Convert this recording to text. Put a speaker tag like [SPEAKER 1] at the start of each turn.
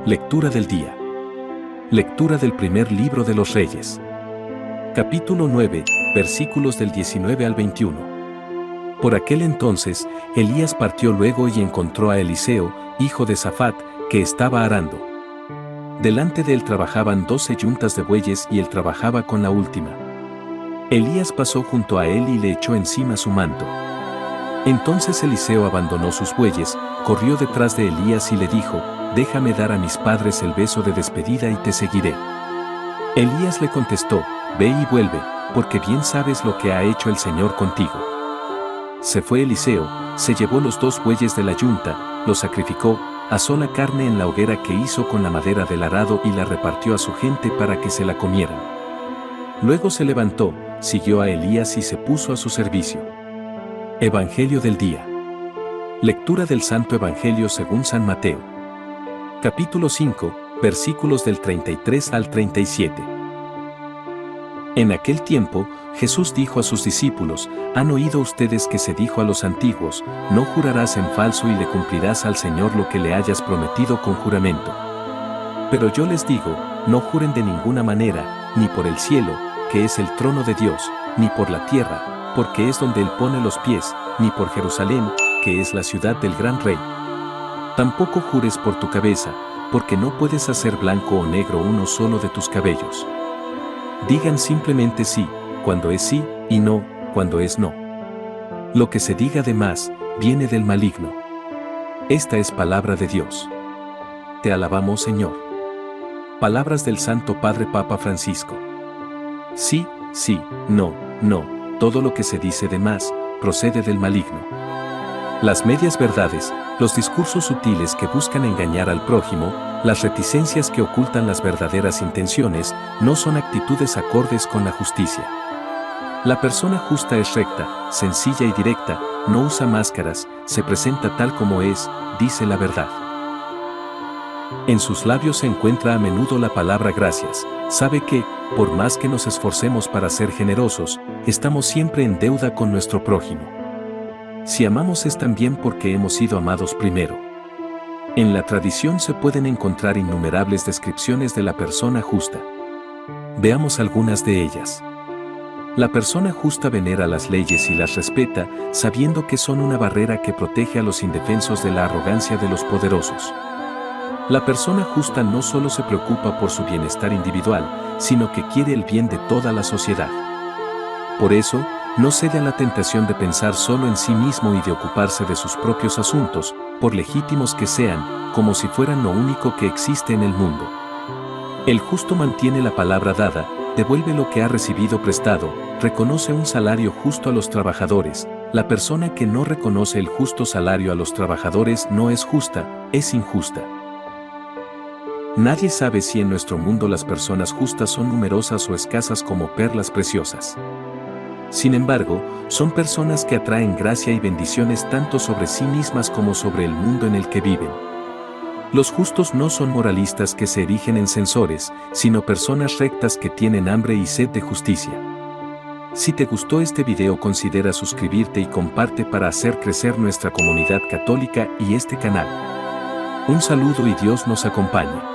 [SPEAKER 1] Lectura del día. Lectura del primer libro de los Reyes. Capítulo 9, versículos del 19 al 21. Por aquel entonces, Elías partió luego y encontró a Eliseo, hijo de Safat, que estaba arando. Delante de él trabajaban 12 yuntas de bueyes y él trabajaba con la última. Elías pasó junto a él y le echó encima su manto. Entonces Eliseo abandonó sus bueyes, corrió detrás de Elías y le dijo: «Déjame dar a mis padres el beso de despedida y te seguiré». Elías le contestó: «Ve y vuelve, porque bien sabes lo que ha hecho el Señor contigo». Se fue Eliseo, se llevó los 2 bueyes de la yunta, los sacrificó, asó la carne en la hoguera que hizo con la madera del arado y la repartió a su gente para que se la comieran. Luego se levantó, siguió a Elías y se puso a su servicio. Evangelio del día. Lectura del Santo Evangelio según San Mateo. Capítulo 5, versículos del 33 al 37. En aquel tiempo, Jesús dijo a sus discípulos: «Han oído ustedes que se dijo a los antiguos: no jurarás en falso y le cumplirás al Señor lo que le hayas prometido con juramento. Pero yo les digo, no juren de ninguna manera, ni por el cielo, que es el trono de Dios, ni por la tierra, porque es donde Él pone los pies, ni por Jerusalén, que es la ciudad del gran rey. Tampoco jures por tu cabeza, porque no puedes hacer blanco o negro uno solo de tus cabellos. Digan simplemente sí, cuando es sí, y no, cuando es no. Lo que se diga de más, viene del maligno». Esta es palabra de Dios. Te alabamos, Señor. Palabras del Santo Padre Papa Francisco. Sí, sí, no, no. Todo lo que se dice de más, procede del maligno. Las medias verdades, los discursos sutiles que buscan engañar al prójimo, las reticencias que ocultan las verdaderas intenciones, no son actitudes acordes con la justicia. La persona justa es recta, sencilla y directa, no usa máscaras, se presenta tal como es, dice la verdad. En sus labios se encuentra a menudo la palabra gracias. Sabe que, por más que nos esforcemos para ser generosos, estamos siempre en deuda con nuestro prójimo. Si amamos es también porque hemos sido amados primero. En la tradición se pueden encontrar innumerables descripciones de la persona justa. Veamos algunas de ellas. La persona justa venera las leyes y las respeta, sabiendo que son una barrera que protege a los indefensos de la arrogancia de los poderosos. La persona justa no solo se preocupa por su bienestar individual, sino que quiere el bien de toda la sociedad. Por eso, no cede a la tentación de pensar solo en sí mismo y de ocuparse de sus propios asuntos, por legítimos que sean, como si fueran lo único que existe en el mundo. El justo mantiene la palabra dada, devuelve lo que ha recibido prestado, reconoce un salario justo a los trabajadores. La persona que no reconoce el justo salario a los trabajadores no es justa, es injusta. Nadie sabe si en nuestro mundo las personas justas son numerosas o escasas como perlas preciosas. Sin embargo, son personas que atraen gracia y bendiciones tanto sobre sí mismas como sobre el mundo en el que viven. Los justos no son moralistas que se erigen en censores, sino personas rectas que tienen hambre y sed de justicia. Si te gustó este video, considera suscribirte y comparte para hacer crecer nuestra comunidad católica y este canal. Un saludo y Dios nos acompañe.